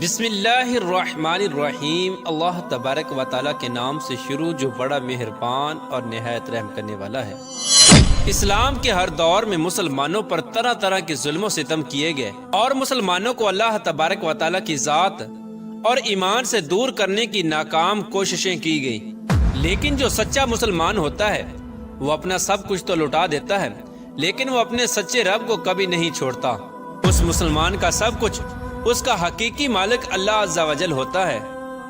بسم اللہ الرحمن الرحیم۔ اللہ تبارک و تعالیٰ کے نام سے شروع جو بڑا مہربان اور نہایت رحم کرنے والا ہے۔ اسلام کے ہر دور میں مسلمانوں پر طرح طرح کے ظلم و ستم کیے گئے اور مسلمانوں کو اللہ تبارک و تعالیٰ کی ذات اور ایمان سے دور کرنے کی ناکام کوششیں کی گئی، لیکن جو سچا مسلمان ہوتا ہے وہ اپنا سب کچھ تو لٹا دیتا ہے، لیکن وہ اپنے سچے رب کو کبھی نہیں چھوڑتا۔ اس مسلمان کا سب کچھ اس کا حقیقی مالک اللہ عز و جل ہوتا ہے۔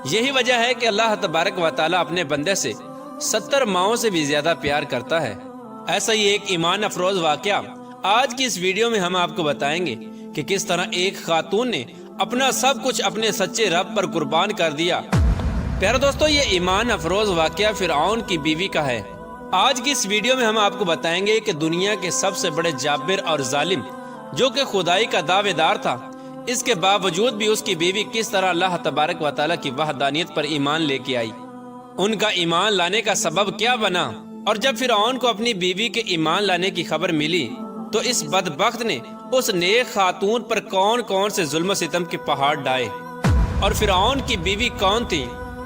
یہی وجہ ہے کہ اللہ تبارک و تعالیٰ اپنے بندے سے 70 ماؤں سے بھی زیادہ پیار کرتا ہے۔ ایسا ہی ایک ایمان افروز واقعہ آج کی اس ویڈیو میں ہم آپ کو بتائیں گے کہ کس طرح ایک خاتون نے اپنا سب کچھ اپنے سچے رب پر قربان کر دیا۔ پیارے دوستو، یہ ایمان افروز واقعہ فرعون کی بیوی کا ہے۔ آج کی اس ویڈیو میں ہم آپ کو بتائیں گے کہ دنیا کے سب سے بڑے جابر اور ظالم جو کہ خدائی کا دعوے دار تھا، اس کے باوجود بھی اس کی بیوی کس طرح اللہ تبارک و تعالیٰ کی وحدانیت پر ایمان لے کے آئی۔ ان کا ایمان لانے کا سبب کیا بنا، اور جب فرعون کو اپنی بیوی کے ایمان لانے کی خبر ملی تو اس بدبخت نے اس نیک خاتون پر کون کون سے ظلم و ستم کے پہاڑ ڈائے، اور فرعون کی بیوی کون تھی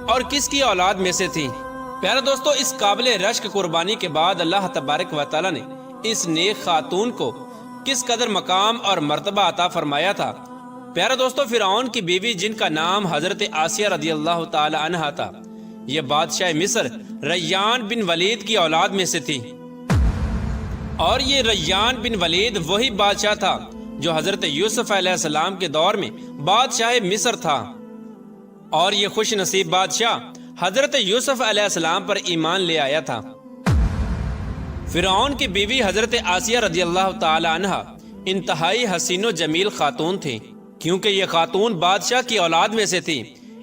اور کس کی اولاد میں سے تھی۔ پیارے دوستو، اس قابل رشک قربانی کے بعد اللہ تبارک و تعالیٰ نے اس نیک خاتون کو کس قدر مقام اور مرتبہ عطا فرمایا تھا۔ پیارے دوستو، فرعون کی بیوی جن کا نام حضرت آسیہ رضی اللہ تعالی عنہا تھا، یہ بادشاہ مصر ریان بن ولید کی اولاد میں سے تھی، اور یہ ریان بن ولید وہی بادشاہ تھا جو حضرت یوسف علیہ السلام کے دور میں بادشاہ مصر تھا، اور یہ خوش نصیب بادشاہ حضرت یوسف علیہ السلام پر ایمان لے آیا تھا۔ فرعون کی بیوی حضرت آسیہ رضی اللہ تعالی عنہا انتہائی حسین و جمیل خاتون تھی، کیونکہ یہ خاتون بادشاہ کی اولاد میں سے تھی،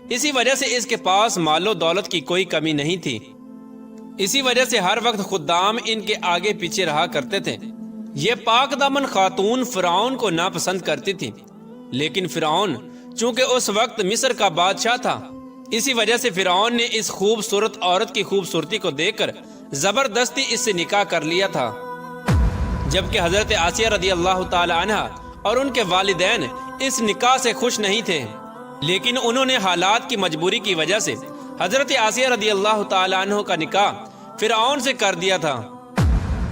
اسی وجہ سے اس کے پاس مال و دولت کی کوئی کمی نہیں تھی۔ اسی وجہ سے ہر وقت خدام ان کے آگے پیچھے رہا کرتے تھے۔ یہ پاک دامن خاتون فرعون کو ناپسند کرتی تھی، لیکن فرعون چونکہ اس وقت مصر کا بادشاہ تھا، اسی وجہ سے فرعون نے اس خوبصورت عورت کی خوبصورتی کو دیکھ کر زبردستی اس سے نکاح کر لیا تھا۔ جبکہ حضرت آسیہ رضی اللہ تعالی عنہا اور ان کے والدین اس نکاح سے خوش نہیں تھے، لیکن انہوں نے حالات کی مجبوری کی وجہ سے حضرت آسیہ رضی اللہ تعالی عنہ کا نکاح فرعون سے کر دیا تھا۔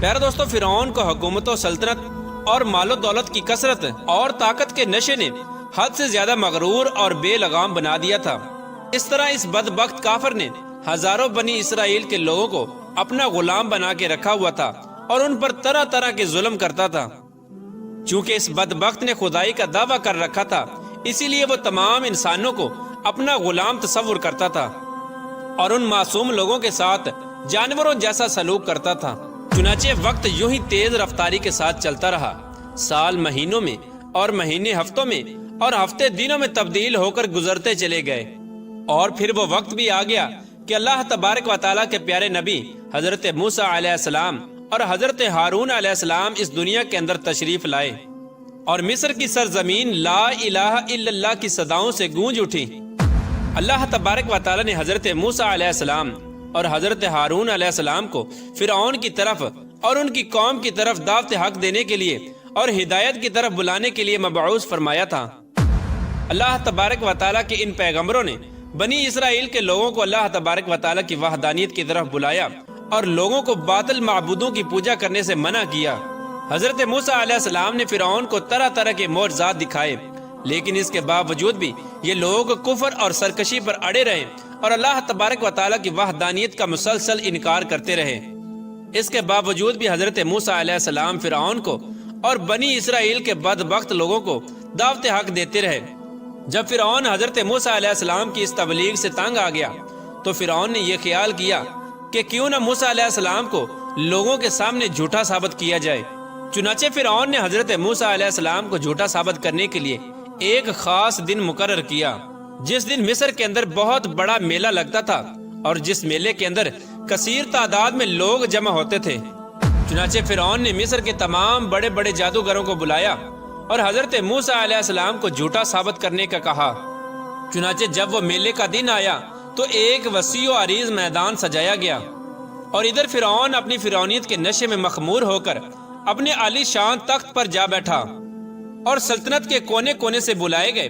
پیارے دوستو، فرعون کو حکومت و سلطنت اور مال و دولت کی کثرت اور طاقت کے نشے نے حد سے زیادہ مغرور اور بے لگام بنا دیا تھا۔ اس طرح اس بدبخت کافر نے ہزاروں بنی اسرائیل کے لوگوں کو اپنا غلام بنا کے رکھا ہوا تھا اور ان پر طرح طرح کے ظلم کرتا تھا۔ چونکہ اس بدبخت نے خدائی کا دعویٰ کر رکھا تھا، اسی لیے وہ تمام انسانوں کو اپنا غلام تصور کرتا تھا اور ان معصوم لوگوں کے ساتھ جانوروں جیسا سلوک کرتا تھا۔ چنانچہ وقت یوں ہی تیز رفتاری کے ساتھ چلتا رہا۔ سال مہینوں میں اور مہینے ہفتوں میں اور ہفتے دنوں میں تبدیل ہو کر گزرتے چلے گئے، اور پھر وہ وقت بھی آ گیا کہ اللہ تبارک و تعالیٰ کے پیارے نبی حضرت موسیٰ علیہ السلام اور حضرت ہارون علیہ السلام اس دنیا کے اندر تشریف لائے، اور مصر کی سرزمین لا الہ الا اللہ کی صداؤں سے گونج اٹھی۔ اللہ تبارک و تعالیٰ نے حضرت موسیٰ علیہ السلام اور حضرت ہارون علیہ السلام کو فرعون کی طرف اور ان کی قوم کی طرف دعوت حق دینے کے لیے اور ہدایت کی طرف بلانے کے لیے مبعوث فرمایا تھا۔ اللہ تبارک و تعالیٰ کے ان پیغمبروں نے بنی اسرائیل کے لوگوں کو اللہ تبارک و تعالیٰ کی وحدانیت کی طرف بلایا اور لوگوں کو باطل معبودوں کی پوجا کرنے سے منع کیا۔ حضرت موسیٰ علیہ السلام نے فرعون کو طرح طرح کے معجزات دکھائے، لیکن اس کے باوجود بھی یہ لوگ کفر اور سرکشی پر اڑے رہے اور اللہ تبارک و تعالیٰ کی وحدانیت کا مسلسل انکار کرتے رہے۔ اس کے باوجود بھی حضرت موسیٰ علیہ السلام فرعون کو اور بنی اسرائیل کے بدبخت لوگوں کو دعوت حق دیتے رہے۔ جب فرعون حضرت موسیٰ علیہ السلام کی اس تبلیغ سے تنگ آ گیا تو فرعون نے یہ خیال کیا کہ کیوں نہ موسیٰ علیہ السلام کو لوگوں کے سامنے جھوٹا ثابت کیا جائے۔ چنانچہ فرعون نے حضرت موسیٰ علیہ السلام کو جھوٹا ثابت کرنے کے لیے ایک خاص دن مقرر کیا، جس دن مصر کے اندر بہت بڑا میلہ لگتا تھا اور جس میلے کے اندر کثیر تعداد میں لوگ جمع ہوتے تھے۔ چنانچہ فرعون نے مصر کے تمام بڑے بڑے جادوگروں کو بلایا اور حضرت موسیٰ علیہ السلام کو جھوٹا ثابت کرنے کا کہا۔ چنانچہ جب وہ میلے کا دن آیا تو ایک وسیع و عریض میدان سجایا گیا، اور ادھر فرعون اپنی فرعونیت کے نشے میں مخمور ہو کر اپنے عالی شان تخت پر جا بیٹھا، اور سلطنت کے کونے کونے سے بلائے گئے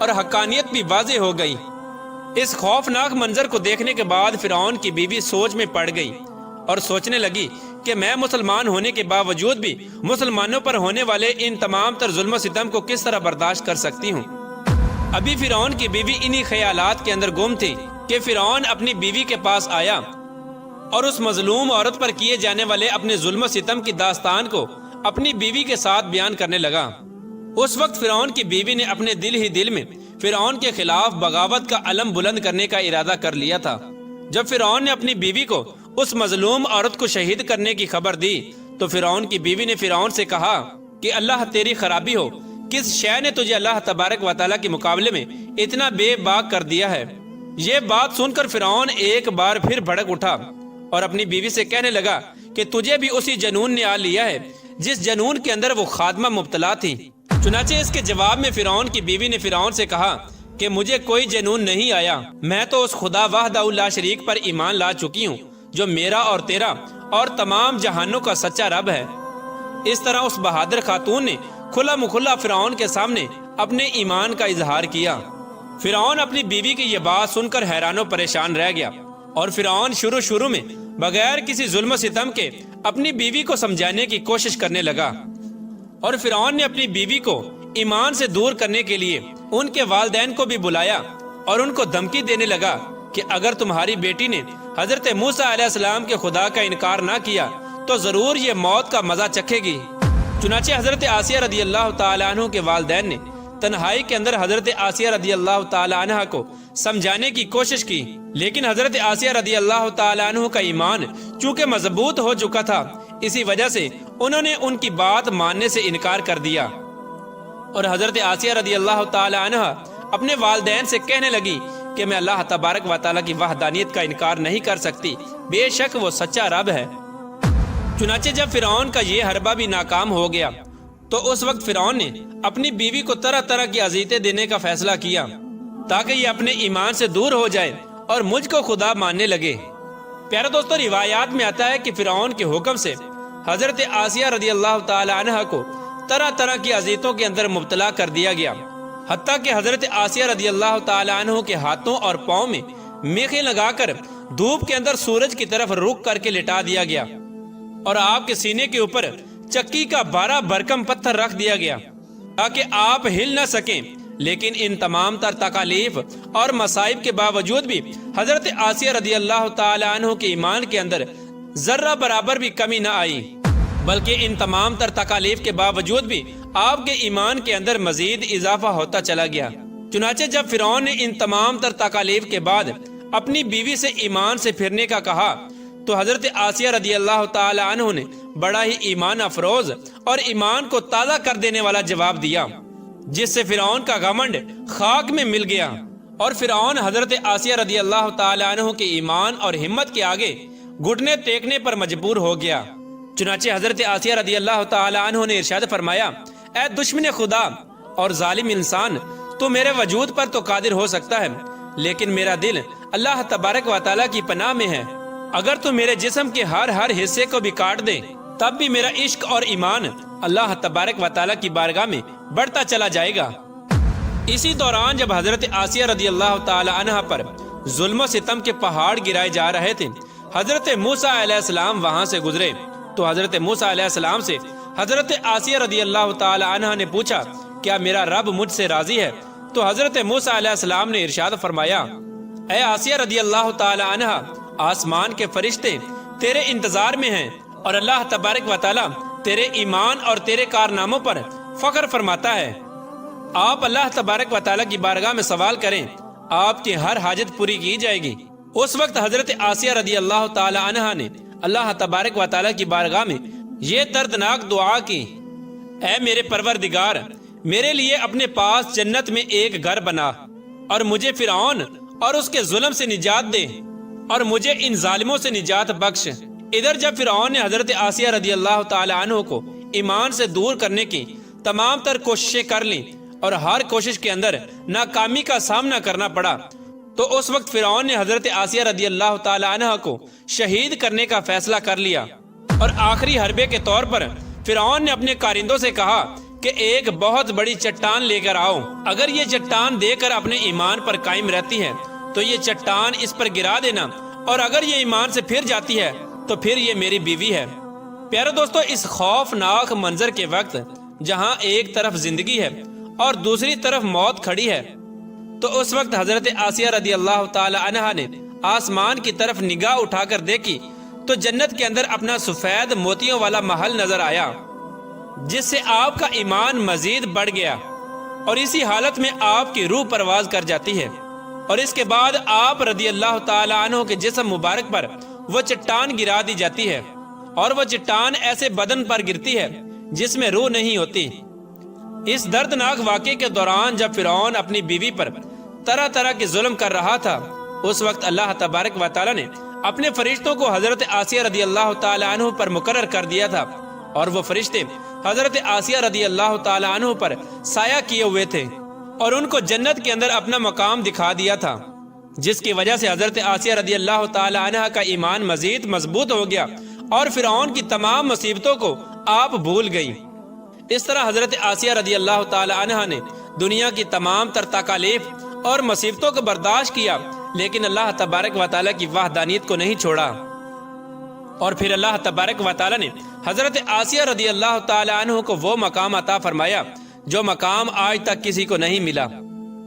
اور حقانیت بھی واضح ہو گئی۔ اس خوفناک منظر کو دیکھنے کے بعد فرعون کی بیوی سوچ میں پڑ گئی اور سوچنے لگی کہ میں مسلمان ہونے کے باوجود بھی مسلمانوں پر ہونے والے ان تمام تر ظلم و ستم کو کس طرح برداشت کر سکتی ہوں۔ ابھی فرعون کی بیوی انہی خیالات کے اندر گم تھی کہ فرعون اپنی بیوی کے پاس آیا اور اس مظلوم عورت پر کیے جانے والے اپنے ظلم و ستم کی داستان کو اپنی بیوی کے ساتھ بیان کرنے لگا۔ اس وقت فرعون کی بیوی نے اپنے دل ہی دل میں فرعون کے خلاف بغاوت کا علم بلند کرنے کا ارادہ کر لیا تھا۔ جب فرعون نے اپنی بیوی کو اس مظلوم عورت کو شہید کرنے کی خبر دی تو فرعون کی بیوی نے فرعون سے کہا کہ اللہ تیری خرابی ہو، کس شے نے تجھے اللہ تبارک و تعالیٰ کے مقابلے میں اتنا بے باک کر دیا ہے؟ یہ بات سن کر فرعون ایک بار پھر بھڑک اٹھا اور اپنی بیوی سے کہنے لگا کہ تجھے بھی اسی جنون نے آ لیا ہے جس جنون کے اندر وہ خادمہ مبتلا تھی۔ چنانچہ اس کے جواب میں فرعون کی بیوی نے فرعون سے کہا کہ مجھے کوئی جنون نہیں آیا، میں تو اس خدا وحدہ لا شریک پر ایمان لا چکی ہوں جو میرا اور تیرا اور تمام جہانوں کا سچا رب ہے۔ اس طرح اس بہادر خاتون نے کھلا مکھلا فرعون کے سامنے اپنے ایمان کا اظہار کیا۔ فرعون اپنی بیوی کی یہ بات سن کر حیران و پریشان رہ گیا اور فرعون شروع میں بغیر کسی ظلم و ستم کے اپنی بیوی کو سمجھانے کی کوشش کرنے لگا، اور فرعون نے اپنی بیوی کو ایمان سے دور کرنے کے لیے ان کے والدین کو بھی بلایا اور ان کو دھمکی دینے لگا کہ اگر تمہاری بیٹی نے حضرت موسیٰ علیہ السلام کے خدا کا انکار نہ کیا تو ضرور یہ موت کا مزہ چکھے گی۔ چنانچہ حضرت آسیہ رضی اللہ تعالیٰ عنہ کے والدین نے تنہائی کے اندر حضرت آسیہ رضی اللہ تعالیٰ عنہ کو سمجھانے کی کوشش کی، لیکن حضرت آسیہ رضی اللہ تعالیٰ عنہ کا ایمان چونکہ مضبوط ہو چکا تھا، اسی وجہ سے انہوں نے ان کی بات ماننے سے انکار کر دیا، اور حضرت آسیہ رضی اللہ تعالیٰ عنہ اپنے والدین سے کہنے لگی کہ میں اللہ تبارک و تعالیٰ کی وحدانیت کا انکار نہیں کر سکتی، بے شک وہ سچا رب ہے۔ چنانچہ جب فرعون کا یہ حربہ بھی ناکام ہو گیا تو اس وقت فرعون نے اپنی بیوی کو طرح طرح کی اذیتیں دینے کا فیصلہ کیا تاکہ یہ اپنے ایمان سے دور ہو جائے اور مجھ کو خدا ماننے لگے۔ پیارے دوستو، روایات میں آتا ہے کہ فرعون کے حکم سے حضرت آسیہ رضی اللہ تعالی عنہ کو طرح طرح کی اذیتوں کے اندر مبتلا کر دیا گیا، حتیٰ کہ حضرت آسیہ رضی اللہ تعالی عنہ کے ہاتھوں اور پاؤں میں میخیں لگا کر دھوپ کے اندر سورج کی طرف رخ کر کے لٹا دیا گیا، اور آپ کے سینے کے اوپر چکی کا 12 بھرکم پتھر رکھ دیا گیا تاکہ آپ ہل نہ سکیں۔ لیکن ان تمام تر تکالیف اور مصائب کے باوجود بھی حضرت آسیہ رضی اللہ تعالی عنہ کے ایمان کے اندر ذرہ برابر بھی کمی نہ آئی، بلکہ ان تمام تر تکالیف کے باوجود بھی آپ کے ایمان کے اندر مزید اضافہ ہوتا چلا گیا۔ چنانچہ جب فرعون نے ان تمام تر تکالیف کے بعد اپنی بیوی سے ایمان سے پھرنے کا کہا تو حضرت آسیہ رضی اللہ تعالی عنہ نے بڑا ہی ایمان افروز اور ایمان کو تازہ کر دینے والا جواب دیا، جس سے فرعون کا گھمنڈ خاک میں مل گیا، اور فرعون حضرت آسیہ رضی اللہ تعالی عنہ کے ایمان اور ہمت کے آگے گھٹنے ٹیکنے پر مجبور ہو گیا۔ چنانچہ حضرت آسیہ رضی اللہ تعالی عنہ نے ارشاد فرمایا، اے دشمن خدا اور ظالم انسان، تو میرے وجود پر تو قادر ہو سکتا ہے، لیکن میرا دل اللہ تبارک و تعالیٰ کی پناہ میں ہے۔ اگر تو میرے جسم کے ہر حصے کو بھی کاٹ دے تب بھی میرا عشق اور ایمان اللہ تبارک و تعالیٰ کی بارگاہ میں بڑھتا چلا جائے گا۔ اسی دوران جب حضرت آسیہ رضی اللہ تعالی عنہ پر ظلم و ستم کے پہاڑ گرائے جا رہے تھے، حضرت موسیٰ علیہ السلام وہاں سے گزرے تو حضرت موسیٰ علیہ السلام سے حضرت آسیہ رضی اللہ تعالی عنہ نے پوچھا، کیا میرا رب مجھ سے راضی ہے؟ تو حضرت موسیٰ علیہ السلام نے ارشاد فرمایا، اے آسیہ رضی اللہ تعالی عنہ، آسمان کے فرشتے تیرے انتظار میں ہیں اور اللہ تبارک و تعالیٰ تیرے ایمان اور تیرے کارناموں پر فخر فرماتا ہے۔ آپ اللہ تبارک و تعالیٰ کی بارگاہ میں سوال کریں، آپ کی ہر حاجت پوری کی جائے گی۔ اس وقت حضرت آسیہ رضی اللہ تعالی عنہ نے اللہ تبارک و تعالیٰ کی بارگاہ میں یہ دردناک دعا کی، اے میرے پروردگار، میرے لیے اپنے پاس جنت میں ایک گھر بنا اور مجھے فرعون اور اس کے ظلم سے نجات دے اور مجھے ان ظالموں سے نجات بخش۔ ادھر جب فرعون نے حضرت آسیہ رضی اللہ تعالی عنہ کو ایمان سے دور کرنے کی تمام تر کوششیں کر لیں اور ہر کوشش کے اندر ناکامی کا سامنا کرنا پڑا، تو اس وقت فرعون نے حضرت آسیہ رضی اللہ تعالی عنہ کو شہید کرنے کا فیصلہ کر لیا، اور آخری حربے کے طور پر فرعون نے اپنے کارندوں سے کہا کہ ایک بہت بڑی چٹان لے کر آؤ، اگر یہ چٹان دے کر اپنے ایمان پر قائم رہتی ہے تو یہ چٹان اس پر گرا دینا، اور اگر یہ ایمان سے پھر جاتی ہے تو پھر یہ میری بیوی ہے۔ پیارے دوستو، اس خوفناک منظر کے وقت جہاں ایک طرف زندگی ہے اور دوسری طرف موت کھڑی ہے، تو اس وقت حضرت آسیہ رضی اللہ تعالی عنہا نے آسمان کی طرف نگاہ اٹھا کر دیکھی تو جنت کے اندر اپنا سفید موتیوں والا محل نظر آیا، جس سے آپ کا ایمان مزید بڑھ گیا، اور اسی حالت میں آپ کی روح پرواز کر جاتی ہے، اور اس کے بعد آپ رضی اللہ تعالی عنہ کے جسم مبارک پر وہ چٹان گرا دی جاتی ہے، اور وہ چٹان ایسے بدن پر گرتی ہے جس میں روح نہیں ہوتی۔ اس دردناک واقعے کے دوران جب فرعون اپنی بیوی پر طرح طرح کے ظلم کر رہا تھا، اس وقت اللہ تبارک و تعالی نے اپنے فرشتوں کو حضرت آسیہ رضی اللہ تعالی عنہ پر مقرر کر دیا تھا، اور وہ فرشتے حضرت آسیہ رضی اللہ تعالی عنہ پر سایہ کیے ہوئے تھے، اور ان کو جنت کے اندر اپنا مقام دکھا دیا تھا، جس کی وجہ سے حضرت آسیہ رضی اللہ تعالی عنہ کا ایمان مزید مضبوط ہو گیا، اور فرعون کی تمام مصیبتوں کو آپ بھول گئی۔ اس طرح حضرت آسیہ رضی اللہ تعالی عنہ نے دنیا کی تمام تر تکالیف اور مصیبتوں کو برداشت کیا، لیکن اللہ تبارک و تعالی کی وحدانیت کو نہیں چھوڑا، اور پھر اللہ تبارک و تعالی نے حضرت آسیہ رضی اللہ تعالی عنہ کو وہ مقام عطا فرمایا جو مقام آج تک کسی کو نہیں ملا۔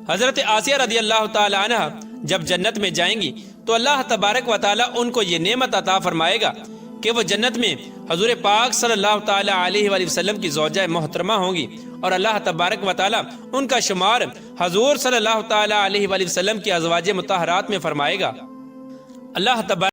حضرت آسیہ رضی اللہ تعالی عنہ جب جنت میں جائیں گی تو اللہ تبارک و تعالی ان کو یہ نعمت عطا فرمائے گا کہ وہ جنت میں حضور پاک صلی اللہ تعالی علیہ وآلہ وسلم کی زوجہ محترمہ ہوں گی، اور اللہ تبارک و تعالی ان کا شمار حضور صلی اللہ تعالی علیہ وآلہ وسلم کی ازواج مطہرات میں فرمائے گا۔ اللہ تبارک